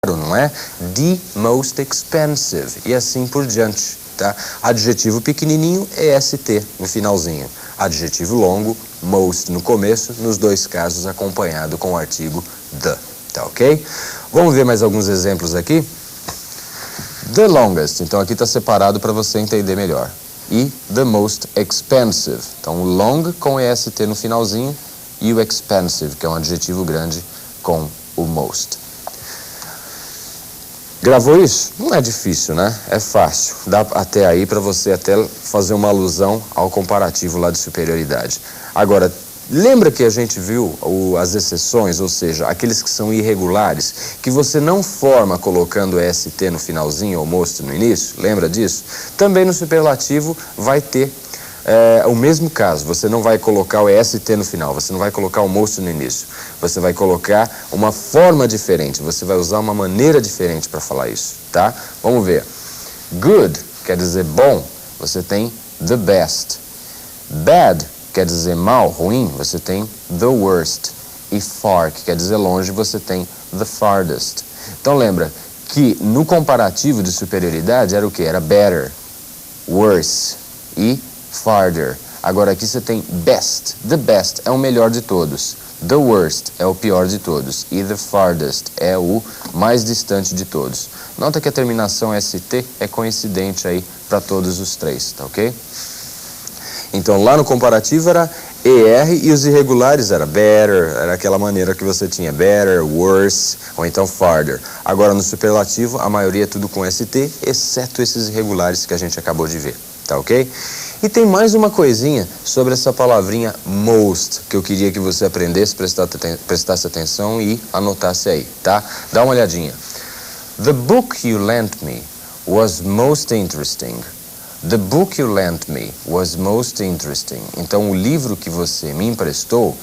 não é? The most expensive, e assim por diante, tá? Adjetivo pequenininho, EST no finalzinho. Adjetivo longo, most no começo, nos dois casos acompanhado com o artigo the, tá ok? Vamos ver mais alguns exemplos aqui? The longest, então aqui está separado para você entender melhor. E the most expensive, então o long com EST no finalzinho e o expensive, que é um adjetivo grande com o most. Gravou isso? Não é difícil, né? É fácil. Dá até aí para você até fazer uma alusão ao comparativo lá de superioridade. Agora, lembra que a gente viu as exceções, ou seja, aqueles que são irregulares, que você não forma colocando EST no finalzinho ou most no início? Lembra disso? Também no superlativo vai ter o mesmo caso. Você não vai colocar o EST no final, você não vai colocar o most no início. Você vai colocar uma forma diferente, você vai usar uma maneira diferente para falar isso, tá? Vamos ver. Good quer dizer bom, você tem the best. Bad quer dizer mal, ruim, você tem the worst. E far, que quer dizer longe, você tem the farthest. Então lembra que no comparativo de superioridade era o que? Era better, worse e farther. Agora aqui você tem best. The best é o melhor de todos. The worst é o pior de todos. E the farthest é o mais distante de todos. Nota que a terminação ST é coincidente aí para todos os três, tá ok? Então lá no comparativo era ER e os irregulares era better, era aquela maneira que você tinha better, worse ou então farther. Agora no superlativo a maioria é tudo com ST, exceto esses irregulares que a gente acabou de ver, tá ok? E tem mais uma coisinha sobre essa palavrinha most, que eu queria que você aprendesse, prestasse atenção e anotasse aí, tá? Dá uma olhadinha. The book you lent me was most interesting. The book you lent me was most interesting. Então, o livro que você me emprestou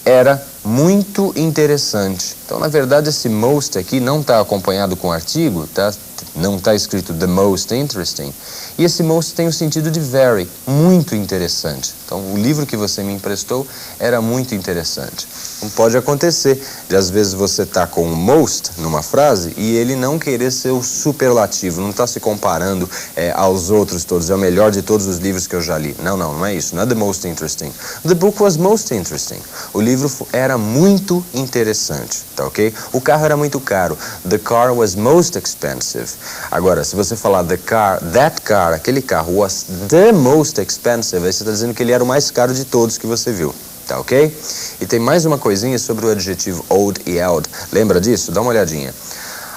era muito interessante. Então, na verdade, esse most aqui não está acompanhado com artigo, tá? Não está escrito the most interesting. E esse most tem o sentido de very, muito interessante. Então, o livro que você me emprestou era muito interessante. Então, pode acontecer de, às vezes, você tá com o most numa frase e ele não querer ser o superlativo, não está se comparando aos outros todos, é o melhor de todos os livros que eu já li. Não é isso, não é the most interesting. The book was most interesting. O livro era muito interessante, tá ok? O carro era muito caro. The car was most expensive. Agora, se você falar that car, aquele carro was the most expensive, aí você está dizendo que ele era o mais caro de todos que você viu, tá ok? E tem mais uma coisinha sobre o adjetivo old e eld. Lembra disso? Dá uma olhadinha.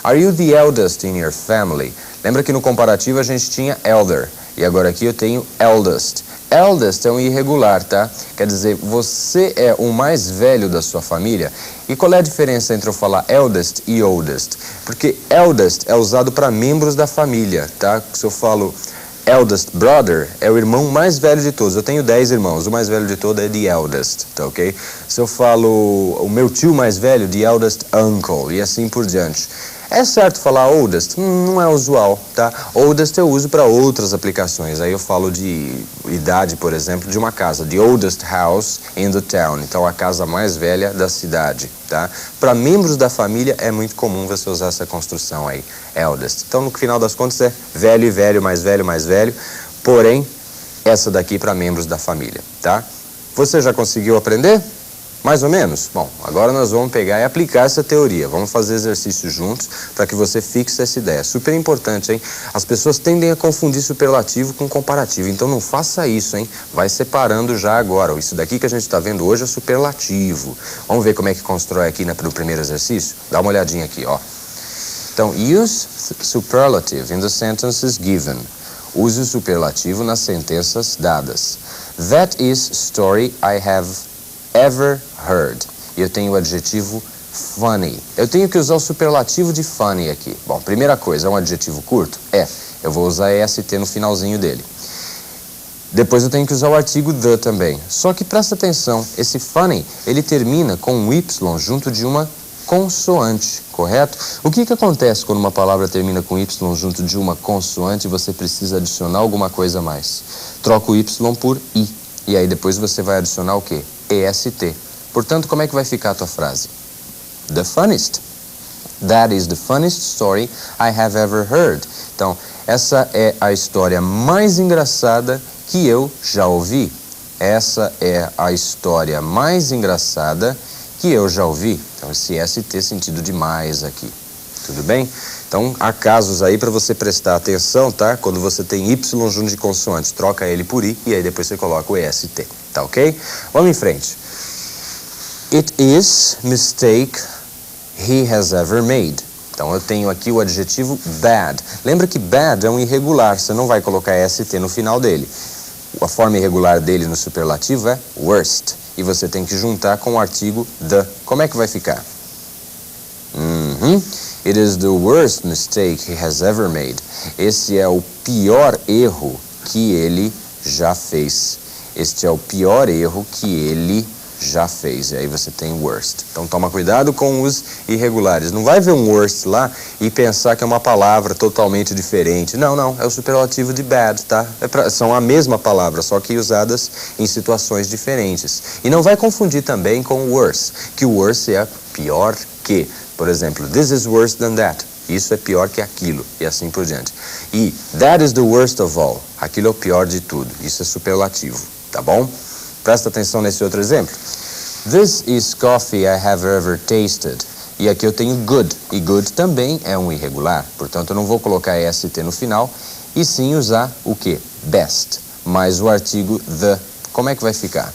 Are you the eldest in your family? Lembra que no comparativo a gente tinha elder, e agora aqui eu tenho eldest. Eldest é um irregular, tá? Quer dizer, você é o mais velho da sua família. E qual é a diferença entre eu falar eldest e oldest? Porque eldest é usado para membros da família, tá? Se eu falo eldest brother, é o irmão mais velho de todos. Eu tenho 10 irmãos, o mais velho de todos é the eldest, tá ok? Se eu falo o meu tio mais velho, the eldest uncle, e assim por diante. É certo falar oldest? Não é usual, tá? Oldest eu uso para outras aplicações. Aí eu falo de idade, por exemplo, de uma casa. The oldest house in the town. Então, a casa mais velha da cidade, tá? Para membros da família é muito comum você usar essa construção aí, eldest. Então, no final das contas é velho e velho, mais velho, mais velho. Porém, essa daqui para membros da família, tá? Você já conseguiu aprender? Mais ou menos? Bom, agora nós vamos pegar e aplicar essa teoria. Vamos fazer exercícios juntos para que você fixe essa ideia. Super importante, hein? As pessoas tendem a confundir superlativo com comparativo. Então não faça isso, hein? Vai separando já agora. Isso daqui que a gente está vendo hoje é superlativo. Vamos ver como é que constrói aqui no primeiro exercício? Dá uma olhadinha aqui, ó. Então, use superlative in the sentences given. Use o superlativo nas sentenças dadas. That is story I have ever heard. E eu tenho o adjetivo funny. Eu tenho que usar o superlativo de funny aqui. Bom, primeira coisa, é um adjetivo curto? Eu vou usar EST no finalzinho dele. Depois eu tenho que usar o artigo the também. Só que presta atenção, esse funny, ele termina com um Y junto de uma consoante, correto? O que acontece quando uma palavra termina com Y junto de uma consoante e você precisa adicionar alguma coisa a mais? Troca o Y por I. E aí depois você vai adicionar o quê? EST. Portanto, como é que vai ficar a tua frase? The funniest. That is the funniest story I have ever heard. Então, essa é a história mais engraçada que eu já ouvi. Essa é a história mais engraçada que eu já ouvi. Então, esse ST sentido de mais aqui. Tudo bem? Então, há casos aí para você prestar atenção, tá? Quando você tem Y junto de consoante, troca ele por I e aí depois você coloca o EST. Tá ok? Vamos em frente. It is mistake he has ever made. Então, eu tenho aqui o adjetivo bad. Lembra que bad é um irregular, você não vai colocar ST no final dele. A forma irregular dele no superlativo é worst. E você tem que juntar com o artigo the. Como é que vai ficar? It is the worst mistake he has ever made. Esse é o pior erro que ele já fez. Este é o pior erro que ele já fez. E aí você tem worst. Então toma cuidado com os irregulares. Não vai ver um worst lá e pensar que é uma palavra totalmente diferente. Não, não. É o superlativo de bad, tá? São a mesma palavra, só que usadas em situações diferentes. E não vai confundir também com worse, que o worse é pior que. Por exemplo, this is worse than that. Isso é pior que aquilo, e assim por diante. E that is the worst of all. Aquilo é o pior de tudo. Isso é superlativo, tá bom? Presta atenção nesse outro exemplo. This is coffee I have ever tasted. E aqui eu tenho good. E good também é um irregular. Portanto, eu não vou colocar ST no final, e sim usar o quê? Best. Mais o artigo the. Como é que vai ficar?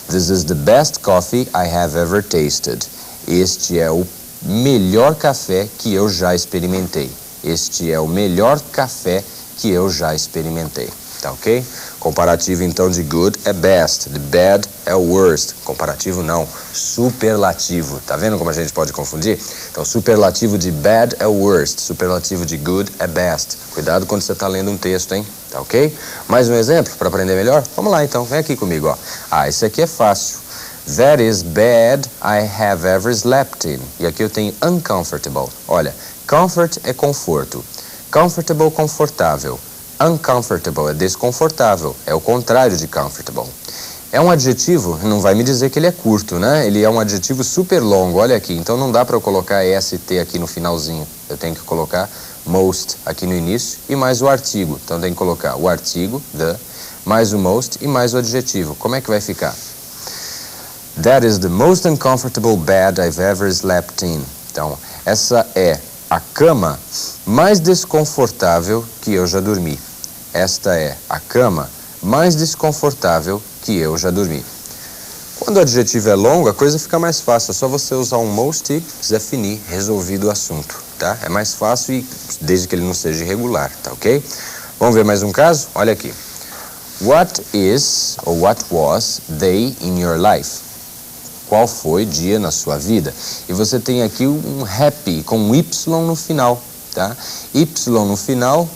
This is the best coffee I have ever tasted. Este é o melhor café que eu já experimentei. Este é o melhor café que eu já experimentei. Tá ok? Comparativo então de good é best, de bad é worst. Comparativo não, superlativo. Tá vendo como a gente pode confundir? Então superlativo de bad é worst, superlativo de good é best. Cuidado quando você tá lendo um texto, hein? Tá ok? Mais um exemplo para aprender melhor? Vamos lá então, vem aqui comigo, ó. Ah, esse aqui é fácil. That is bed I have ever slept in. E aqui eu tenho uncomfortable. Olha, comfort é conforto. Comfortable, confortável. Uncomfortable é desconfortável. É o contrário de comfortable. É um adjetivo, não vai me dizer que ele é curto, né? Ele é um adjetivo super longo, olha aqui. Então não dá para eu colocar EST aqui no finalzinho. Eu tenho que colocar most aqui no início e mais o artigo. Então tem que colocar o artigo, the, mais o most e mais o adjetivo. Como é que vai ficar? That is the most uncomfortable bed I've ever slept in. Então, essa é a cama mais desconfortável que eu já dormi. Esta é a cama mais desconfortável que eu já dormi. Quando o adjetivo é longo, a coisa fica mais fácil. É só você usar um most e c'est fini, resolvido o assunto, tá? É mais fácil e desde que ele não seja irregular, tá ok? Vamos ver mais um caso? Olha aqui. What is or what was day in your life? Qual foi dia na sua vida? E você tem aqui um happy com um Y no final, tá? Y no final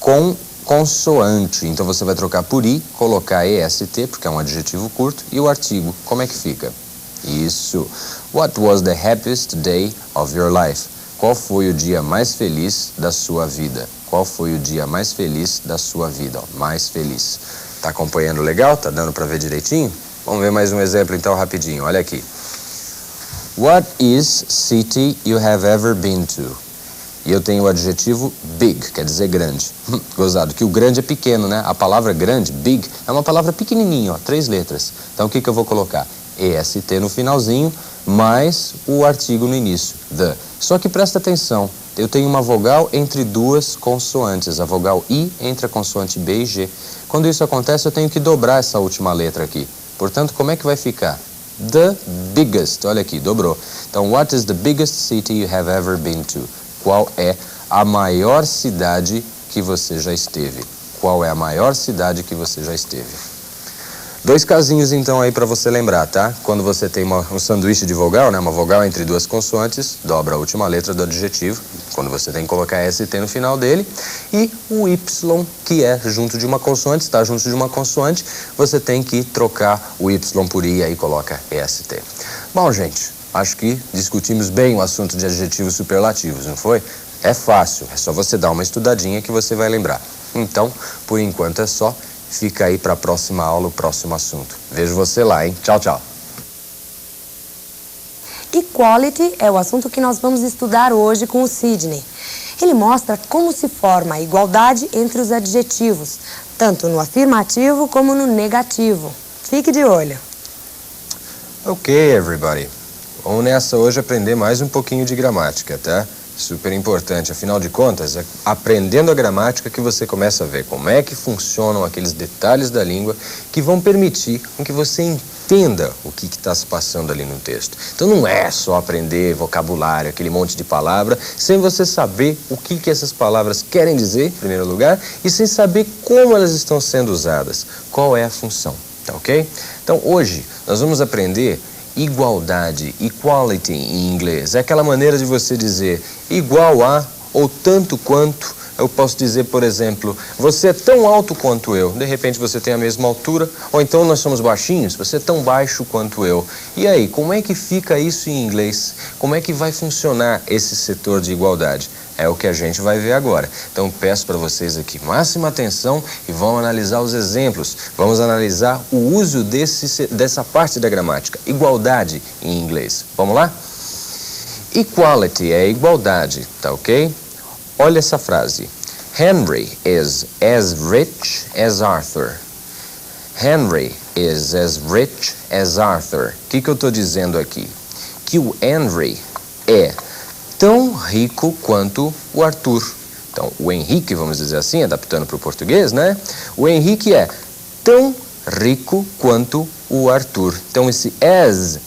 com consoante. Então você vai trocar por I, colocar EST, porque é um adjetivo curto, e o artigo. Como é que fica? Isso. What was the happiest day of your life? Qual foi o dia mais feliz da sua vida? Qual foi o dia mais feliz da sua vida? Ó, mais feliz. Tá acompanhando legal? Tá dando para ver direitinho? Vamos ver mais um exemplo então rapidinho, olha aqui. What is city you have ever been to? E eu tenho o adjetivo big, quer dizer grande. Gozado, que o grande é pequeno, né? A palavra grande, big, é uma palavra pequenininha, ó, 3 letras. Então o que eu vou colocar? EST no finalzinho, mais o artigo no início, the. Só que presta atenção, eu tenho uma vogal entre 2 consoantes, a vogal I entre a consoante B e G. Quando isso acontece, eu tenho que dobrar essa última letra aqui. Portanto, como é que vai ficar? The biggest. Olha aqui, dobrou. Então, what is the biggest city you have ever been to? Qual é a maior cidade que você já esteve? Qual é a maior cidade que você já esteve? 2 casinhos, então, aí para você lembrar, tá? Quando você tem um sanduíche de vogal, né? Uma vogal entre 2 consoantes, dobra a última letra do adjetivo. Quando você tem que colocar ST no final dele. E o Y, que é junto de uma consoante, está junto de uma consoante, você tem que trocar o Y por I e aí coloca EST. Bom, gente, acho que discutimos bem o assunto de adjetivos superlativos, não foi? É fácil, é só você dar uma estudadinha que você vai lembrar. Então, por enquanto é só. Fica aí para a próxima aula, o próximo assunto. Vejo você lá, hein? Tchau, tchau. Equality é o assunto que nós vamos estudar hoje com o Sidney. Ele mostra como se forma a igualdade entre os adjetivos, tanto no afirmativo como no negativo. Fique de olho. Ok, everybody. Vamos nessa hoje aprender mais um pouquinho de gramática, tá? Super importante. Afinal de contas, é aprendendo a gramática que você começa a ver como é que funcionam aqueles detalhes da língua que vão permitir que você entenda o que está se passando ali no texto. Então não é só aprender vocabulário, aquele monte de palavra, sem você saber o que essas palavras querem dizer, em primeiro lugar, e sem saber como elas estão sendo usadas, qual é a função, tá ok? Então hoje nós vamos aprender igualdade, equality em inglês. É aquela maneira de você dizer igual a ou tanto quanto. Eu posso dizer, por exemplo, você é tão alto quanto eu. De repente você tem a mesma altura. Ou então nós somos baixinhos, você é tão baixo quanto eu. E aí, como é que fica isso em inglês? Como é que vai funcionar esse setor de igualdade? É o que a gente vai ver agora. Então peço para vocês aqui máxima atenção e vamos analisar os exemplos. Vamos analisar o uso dessa parte da gramática. Igualdade em inglês. Vamos lá? Equality é igualdade, tá ok? Olha essa frase. Henry is as rich as Arthur. Henry is as rich as Arthur. O que eu estou dizendo aqui? Que o Henry é tão rico quanto o Arthur. Então, o Henrique, vamos dizer assim, adaptando para o português, né? O Henrique é tão rico quanto o Arthur. Então, esse as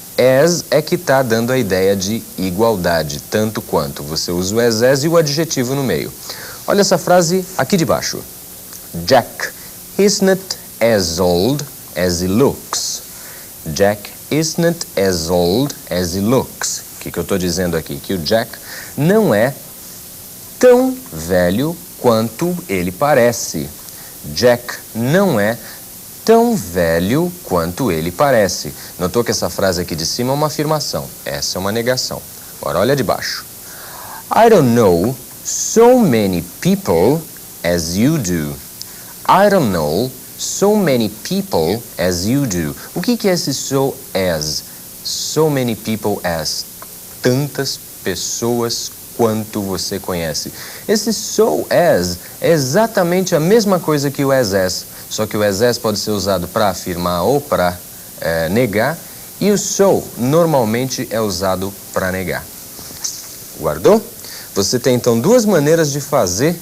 é que está dando a ideia de igualdade, tanto quanto. Você usa o as e o adjetivo no meio. Olha essa frase aqui de baixo. Jack isn't as old as he looks. Jack isn't as old as he looks. O que eu estou dizendo aqui? Que o Jack não é tão velho quanto ele parece. Jack não é tão velho quanto ele parece. Notou que essa frase aqui de cima é uma afirmação. Essa é uma negação. Agora olha de baixo. I don't know so many people as you do. I don't know so many people as you do. O que é esse so as? So many people as. Tantas pessoas quanto você conhece. Esse so as é exatamente a mesma coisa que o as, só que o as pode ser usado para afirmar ou para negar, e o so normalmente é usado para negar. Guardou? Você tem então duas maneiras de fazer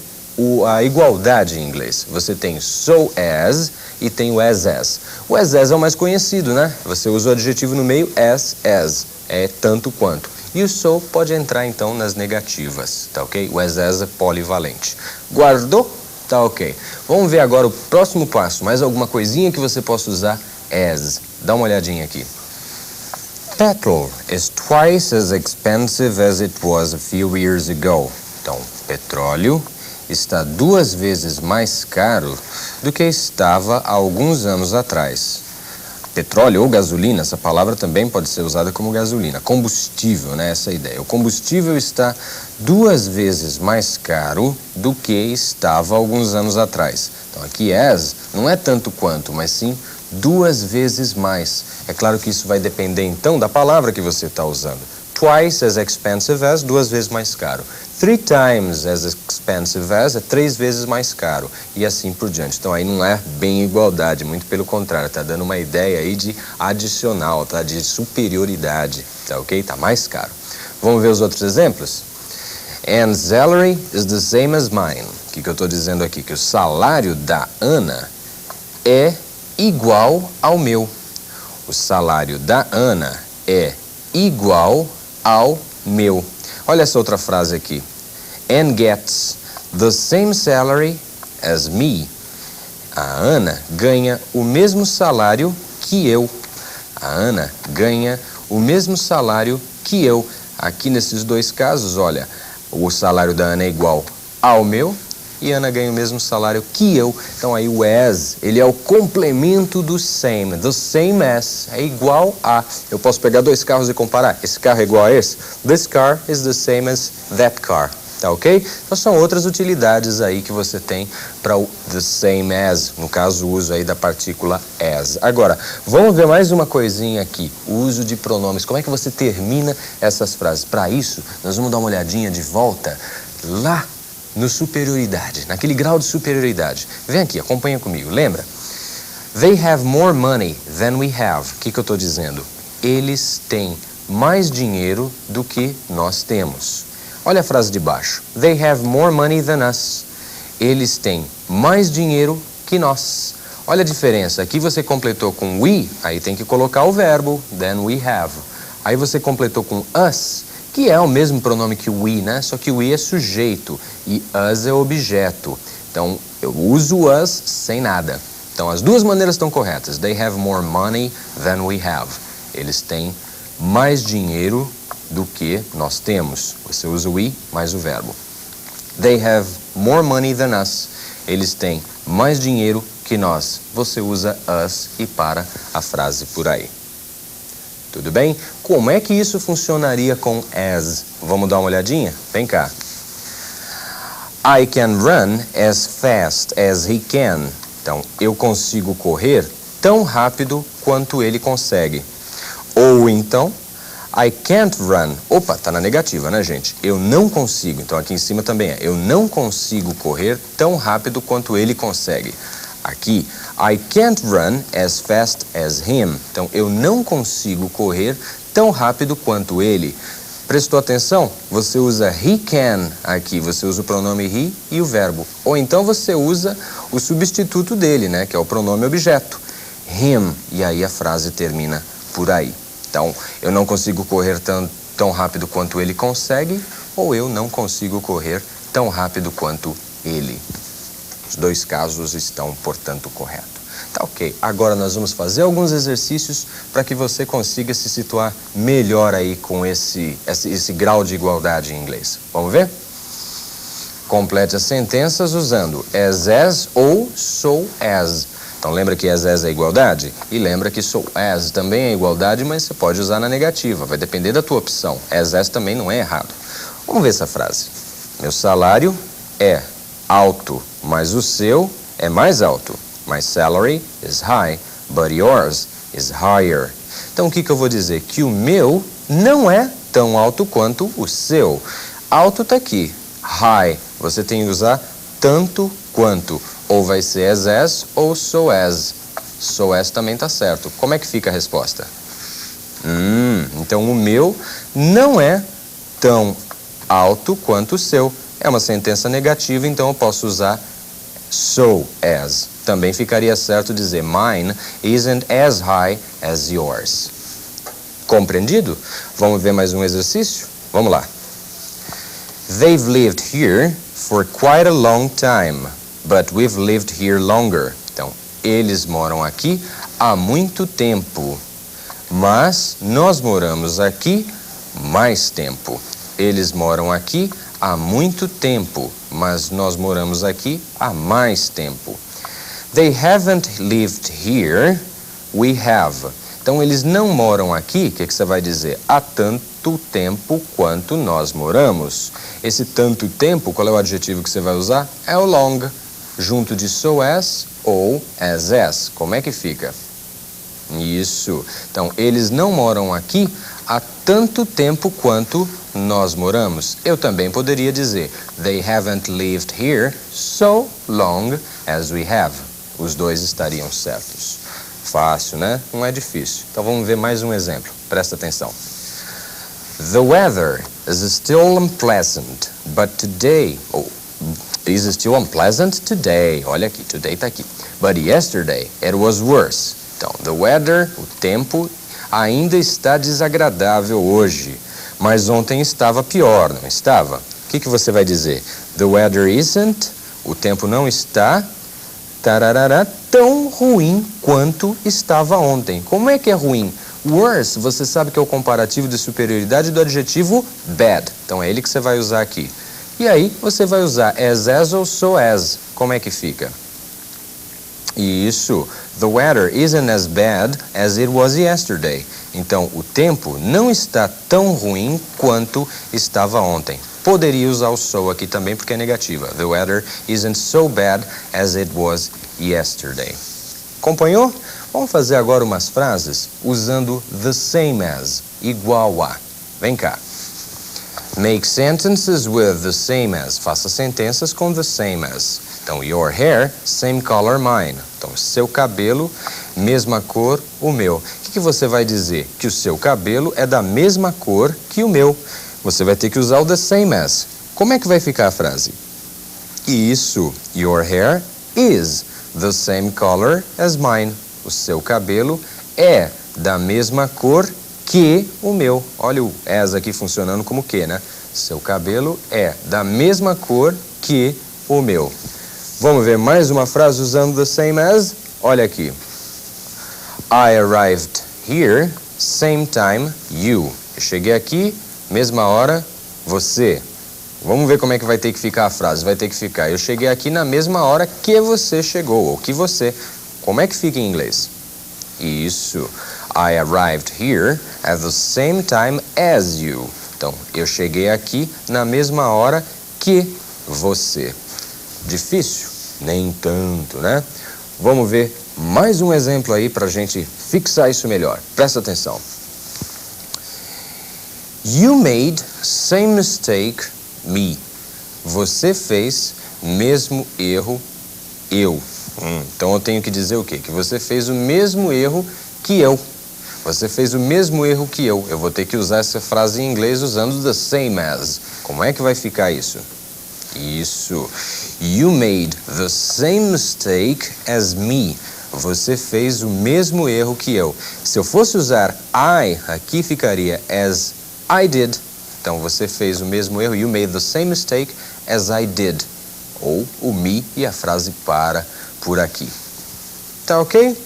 a igualdade em inglês. Você tem so as e tem o as. O as é o mais conhecido, né? Você usa o adjetivo no meio as, é tanto quanto. E o so pode entrar, então, nas negativas, tá ok? O as é polivalente. Guardou? Tá ok. Vamos ver agora o próximo passo. Mais alguma coisinha que você possa usar as. Dá uma olhadinha aqui. Petrol is twice as expensive as it was a few years ago. Então, petróleo está 2 vezes mais caro do que estava há alguns anos atrás. Petróleo ou gasolina, essa palavra também pode ser usada como gasolina. Combustível, né? Essa é a ideia. O combustível está 2 vezes mais caro do que estava há alguns anos atrás. Então aqui as não é tanto quanto, mas sim 2 vezes mais. É claro que isso vai depender então da palavra que você está usando. Twice as expensive as, 2 vezes mais caro. 3 times as expensive as, é 3 vezes mais caro. E assim por diante. Então aí não é bem igualdade, muito pelo contrário. Está dando uma ideia aí de adicional, tá? De superioridade, tá ok? Tá mais caro. Vamos ver os outros exemplos? Anne's salary is the same as mine. O que eu estou dizendo aqui? Que o salário da Ana é igual ao meu. O salário da Ana é igual ao meu. Olha essa outra frase aqui. Anne gets the same salary as me. A Ana ganha o mesmo salário que eu. A Ana ganha o mesmo salário que eu. Aqui nesses 2 casos, olha, o salário da Ana é igual ao meu e Ana ganha o mesmo salário que eu. Então aí o as, ele é o complemento do same. The same as é igual a. Eu posso pegar 2 carros e comparar. Esse carro é igual a esse. This car is the same as that car. Tá ok? Então são outras utilidades aí que você tem para o the same as, no caso o uso aí da partícula as. Agora, vamos ver mais uma coisinha aqui, o uso de pronomes. Como é que você termina essas frases? Para isso, nós vamos dar uma olhadinha de volta lá no superioridade, naquele grau de superioridade. Vem aqui, acompanha comigo, lembra? They have more money than we have. O que eu estou dizendo? Eles têm mais dinheiro do que nós temos. Olha a frase de baixo. They have more money than us. Eles têm mais dinheiro que nós. Olha a diferença. Aqui você completou com we, aí tem que colocar o verbo, then we have. Aí você completou com us, que é o mesmo pronome que we, né? Só que we é sujeito e us é objeto. Então, eu uso us sem nada. Então, as duas maneiras estão corretas. They have more money than we have. Eles têm mais dinheiro do que nós temos. Você usa o we mais o verbo. They have more money than us. Eles têm mais dinheiro que nós. Você usa us e para a frase por aí. Tudo bem? Como é que isso funcionaria com as? Vamos dar uma olhadinha? Vem cá. I can run as fast as he can. Então, eu consigo correr tão rápido quanto ele consegue. Ou então, I can't run. Opa, tá na negativa, né, gente? Eu não consigo. Então, aqui em cima também é. Eu não consigo correr tão rápido quanto ele consegue. Aqui, I can't run as fast as him. Então, eu não consigo correr tão rápido quanto ele. Prestou atenção? Você usa he can aqui. Você usa o pronome he e o verbo. Ou então você usa o substituto dele, né? Que é o pronome objeto. Him. E aí a frase termina por aí. Então, eu não consigo correr tão rápido quanto ele consegue, ou eu não consigo correr tão rápido quanto ele. Os dois casos estão, portanto, corretos. Tá ok. Agora nós vamos fazer alguns exercícios para que você consiga se situar melhor aí com esse grau de igualdade em inglês. Vamos ver? Complete as sentenças usando as ou so as. Então, lembra que as é igualdade? E lembra que so as também é igualdade, mas você pode usar na negativa. Vai depender da tua opção. As também não é errado. Vamos ver essa frase. Meu salário é alto, mas o seu é mais alto. My salary is high, but yours is higher. Então, o que eu vou dizer? Que o meu não é tão alto quanto o seu. Alto está aqui. High, você tem que usar tanto quanto. Ou vai ser as ou so as. So as também está certo. Como é que fica a resposta? Então o meu não é tão alto quanto o seu. É uma sentença negativa, então eu posso usar so as. Também ficaria certo dizer mine isn't as high as yours. Compreendido? Vamos ver mais um exercício? Vamos lá. They've lived here for quite a long time. But we've lived here longer. Então, eles moram aqui há muito tempo. Mas nós moramos aqui mais tempo. Eles moram aqui há muito tempo. Mas nós moramos aqui há mais tempo. They haven't lived here. We have. Então, eles não moram aqui. O que você vai dizer? Há tanto tempo quanto nós moramos. Esse tanto tempo, qual é o adjetivo que você vai usar? É o long. Junto de so as ou as. Como é que fica? Isso. Então, eles não moram aqui há tanto tempo quanto nós moramos. Eu também poderia dizer they haven't lived here so long as we have. Os dois estariam certos. Fácil, né? Não é difícil. Então, vamos ver mais um exemplo. Presta atenção. The weather is still unpleasant, but today... Is still unpleasant today. Olha aqui, today está aqui. But yesterday it was worse. Então, the weather, o tempo, ainda está desagradável hoje. Mas ontem estava pior, não estava? O que você vai dizer? The weather isn't, o tempo não está, tão ruim quanto estava ontem. Como é que é ruim? Worse, você sabe que é o comparativo de superioridade do adjetivo bad. Então, é ele que você vai usar aqui. E aí, você vai usar as ou so as. Como é que fica? Isso. The weather isn't as bad as it was yesterday. Então, o tempo não está tão ruim quanto estava ontem. poderia usar o so aqui também porque é negativa. The weather isn't so bad as it was yesterday. Acompanhou? Vamos fazer agora umas frases usando the same as, igual a. Vem cá. Make sentences with the same as. Faça sentenças com the same as. Então, your hair, same color mine. Então, seu cabelo, mesma cor, o meu. O que você vai dizer? Que o seu cabelo é da mesma cor que o meu. Você vai ter que usar o the same as. Como é que vai ficar a frase? Isso, your hair is the same color as mine. O seu cabelo é da mesma cor que o meu. Olha o as aqui funcionando como que, né? Seu cabelo é da mesma cor que o meu. Vamos ver mais uma frase usando the same as? Olha aqui. I arrived here, same time you. Eu cheguei aqui, mesma hora, você. Vamos ver como é que vai ter que ficar a frase. Vai ter que ficar, eu cheguei aqui na mesma hora que você chegou, ou que você. Como é que fica em inglês? Isso. I arrived here at the same time as you. Então, eu cheguei aqui na mesma hora que você. Difícil? Nem tanto, né? Vamos ver mais um exemplo aí pra gente fixar isso melhor. Presta atenção. You made same mistake me. Você fez mesmo erro eu. Então eu tenho que dizer o quê? Que você fez o mesmo erro que eu. Você fez o mesmo erro que eu. Eu vou ter que usar essa frase em inglês usando the same as. Como é que vai ficar isso? Isso. You made the same mistake as me. Você fez o mesmo erro que eu. Se eu fosse usar I, aqui ficaria as I did. Então você fez o mesmo erro. You made the same mistake as I did. Ou o me e a frase para por aqui. Tá ok?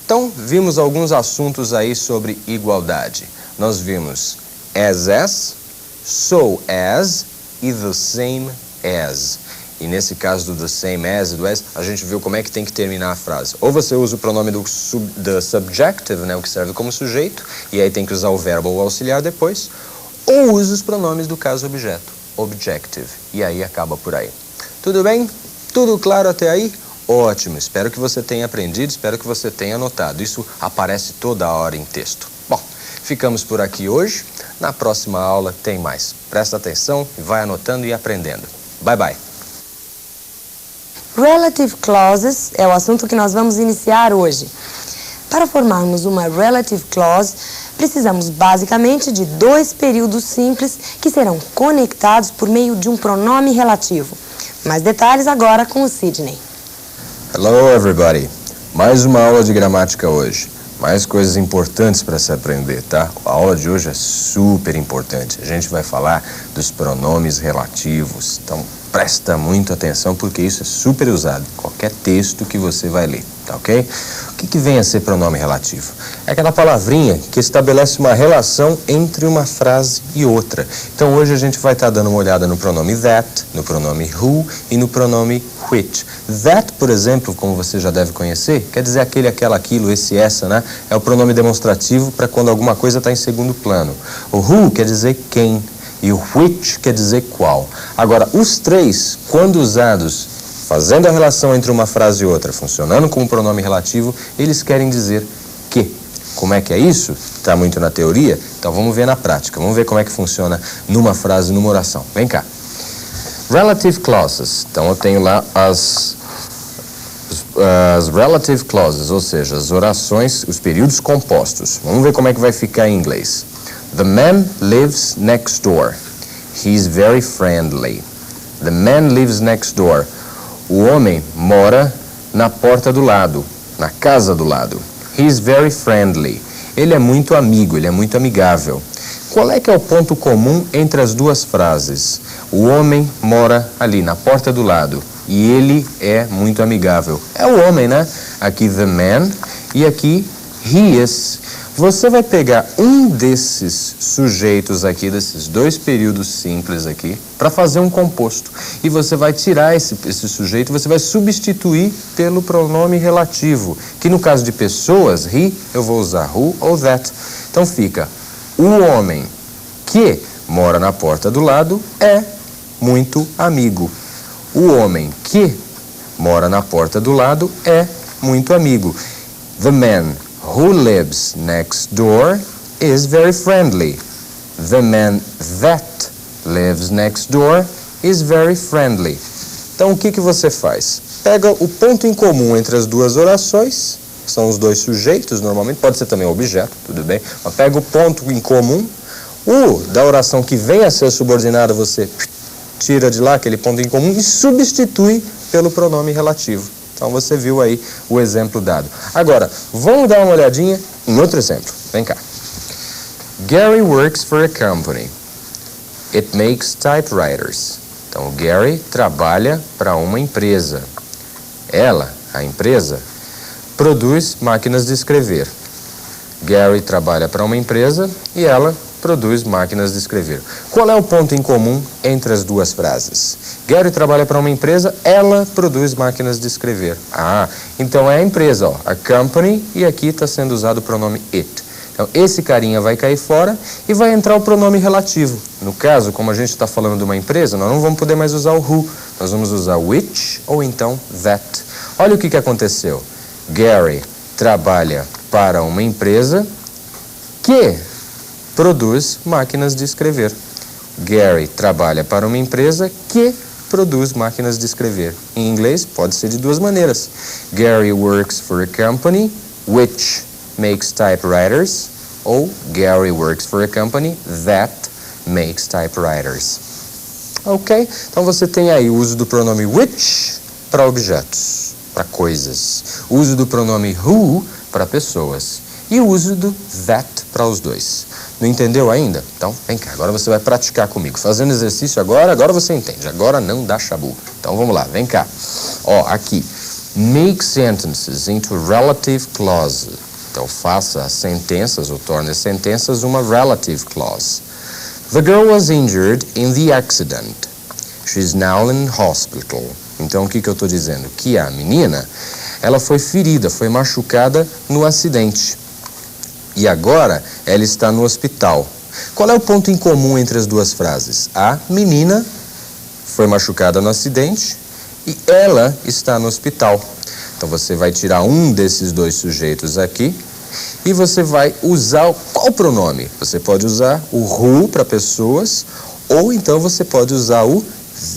Então, vimos alguns assuntos aí sobre igualdade. Nós vimos as, so as e the same as. E nesse caso do the same as e do as, a gente viu como é que tem que terminar a frase. Ou você usa o pronome do subjective, né, o que serve como sujeito, e aí tem que usar o verbo ou o auxiliar depois, ou usa os pronomes do caso objeto, objective, e aí acaba por aí. Tudo bem? Tudo claro até aí? Ótimo, espero que você tenha aprendido, espero que você tenha anotado. Isso aparece toda hora em texto. Bom, ficamos por aqui hoje. Na próxima aula tem mais. Presta atenção e vai anotando e aprendendo. Bye, bye. Relative clauses é o assunto que nós vamos iniciar hoje. Para formarmos uma relative clause, precisamos basicamente de dois períodos simples que serão conectados por meio de um pronome relativo. Mais detalhes agora com o Sidney. Hello, everybody. Mais uma aula de gramática hoje. Mais coisas importantes para se aprender, tá? A aula de hoje é super importante. A gente vai falar dos pronomes relativos. Então, presta muito atenção porque isso é super usado em qualquer texto que você vai ler, tá ok? O que vem a ser pronome relativo? É aquela palavrinha que estabelece uma relação entre uma frase e outra. Então, hoje a gente vai estar dando uma olhada no pronome that, no pronome who e no pronome which. That, por exemplo, como você já deve conhecer, quer dizer aquele, aquela, aquilo, esse, essa, né? É o pronome demonstrativo para quando alguma coisa está em segundo plano. O who quer dizer quem e o which quer dizer qual. Agora, os três, quando usados fazendo a relação entre uma frase e outra, funcionando como pronome relativo, eles querem dizer que. Como é que é isso? Está muito na teoria? Então vamos ver na prática. Vamos ver como é que funciona numa frase, numa oração. Vem cá. Relative clauses. Então eu tenho lá as relative clauses, ou seja, as orações, os períodos compostos. Vamos ver como é que vai ficar em inglês. The man lives next door. He's very friendly. The man lives next door. O homem mora na porta do lado, na casa do lado. He's very friendly. Ele é muito amigo, ele é muito amigável. Qual é que é o ponto comum entre as duas frases? O homem mora ali, na porta do lado, e ele é muito amigável. É o homem, né? Aqui the man, e aqui he is. Você vai pegar um desses sujeitos aqui, desses dois períodos simples aqui, para fazer um composto. E você vai tirar esse sujeito, você vai substituir pelo pronome relativo, que no caso de pessoas, he, eu vou usar who ou that. Então fica, o homem que mora na porta do lado é muito amigo. O homem que mora na porta do lado é muito amigo. The man who lives next door is very friendly. The man that lives next door is very friendly. Então, o que você faz? Pega o ponto em comum entre as duas orações, que são os dois sujeitos, normalmente, pode ser também objeto, tudo bem, mas pega o ponto em comum, o da oração que vem a ser subordinada, você tira de lá aquele ponto em comum e substitui pelo pronome relativo. Então, você viu aí o exemplo dado. Agora, vamos dar uma olhadinha em outro exemplo. Vem cá. Gary works for a company. It makes typewriters. Então, o Gary trabalha para uma empresa. Ela, a empresa, produz máquinas de escrever. Gary trabalha para uma empresa e ela produz máquinas de escrever. Qual é o ponto em comum entre as duas frases? Gary trabalha para uma empresa, ela produz máquinas de escrever. Ah, então é a empresa, ó, a company, e aqui está sendo usado o pronome it. Então, esse carinha vai cair fora e vai entrar o pronome relativo. No caso, como a gente está falando de uma empresa, nós não vamos poder mais usar o who. Nós vamos usar which ou então that. Olha o que aconteceu. Gary trabalha para uma empresa que produz máquinas de escrever. Gary trabalha para uma empresa que produz máquinas de escrever. Em inglês, pode ser de duas maneiras. Gary works for a company which makes typewriters, ou Gary works for a company that makes typewriters. Ok? Então você tem aí o uso do pronome which para objetos, para coisas. O uso do pronome who para pessoas. E o uso do that para os dois. Não entendeu ainda? Então, vem cá, agora você vai praticar comigo. Fazendo exercício agora você entende. Agora não dá chabu. Então, vamos lá, vem cá. Ó, aqui. Make sentences into relative clause. Então, faça as sentenças, ou torne as sentenças uma relative clause. The girl was injured in the accident. She's now in hospital. Então, o que eu estou dizendo? Que a menina, ela foi ferida, foi machucada no acidente. E agora, ela está no hospital. Qual é o ponto em comum entre as duas frases? A menina foi machucada no acidente e ela está no hospital. Então, você vai tirar um desses dois sujeitos aqui e você vai usar qual pronome? Você pode usar o who para pessoas ou então você pode usar o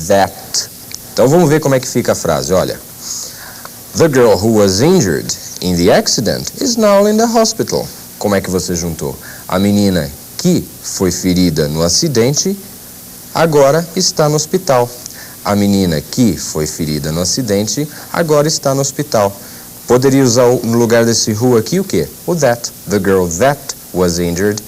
that. Então, vamos ver como é que fica a frase. Olha, the girl who was injured in the accident is now in the hospital. Como é que você juntou? A menina que foi ferida no acidente agora está no hospital. A menina que foi ferida no acidente agora está no hospital. Poderia usar no lugar desse who aqui o quê? O that. The girl that was injured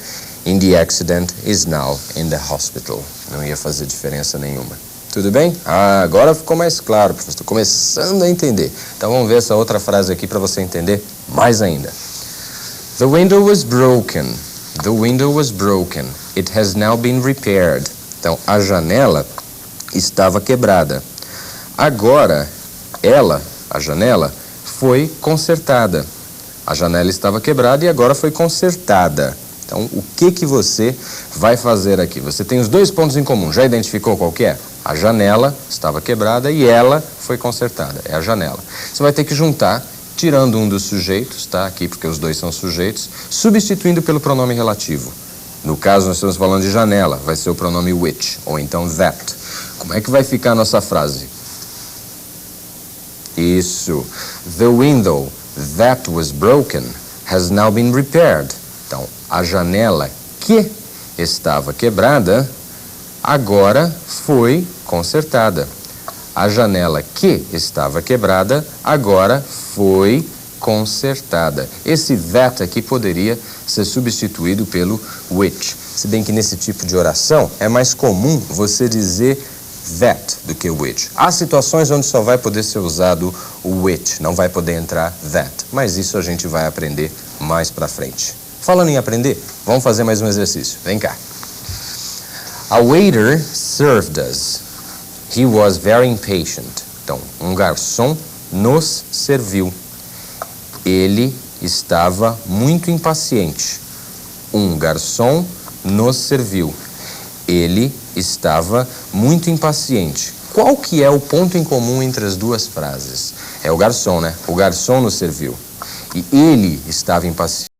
in the accident is now in the hospital. Não ia fazer diferença nenhuma. Tudo bem? Ah, agora ficou mais claro, professor. Estou começando a entender. Então vamos ver essa outra frase aqui para você entender mais ainda. The window was broken. The window was broken. It has now been repaired. Então, a janela estava quebrada. Agora, ela, a janela, foi consertada. A janela estava quebrada e agora foi consertada. Então, o que você vai fazer aqui? Você tem os dois pontos em comum. Já identificou qual que é? A janela estava quebrada e ela foi consertada. É a janela. Você vai ter que juntar, tirando um dos sujeitos, tá? Aqui, porque os dois são sujeitos, substituindo pelo pronome relativo. No caso, nós estamos falando de janela, vai ser o pronome which, ou então that. Como é que vai ficar a nossa frase? Isso. The window that was broken has now been repaired. Então, a janela que estava quebrada agora foi consertada. A janela que estava quebrada agora foi consertada. Esse that aqui poderia ser substituído pelo which. Se bem que nesse tipo de oração é mais comum você dizer that do que which. Há situações onde só vai poder ser usado o which, não vai poder entrar that. Mas isso a gente vai aprender mais pra frente. Falando em aprender, vamos fazer mais um exercício. Vem cá. A waiter served us. He was very impatient. Então, um garçom nos serviu. Ele estava muito impaciente. Um garçom nos serviu. Ele estava muito impaciente. Qual que é o ponto em comum entre as duas frases? É o garçom, né? O garçom nos serviu. E ele estava impaciente.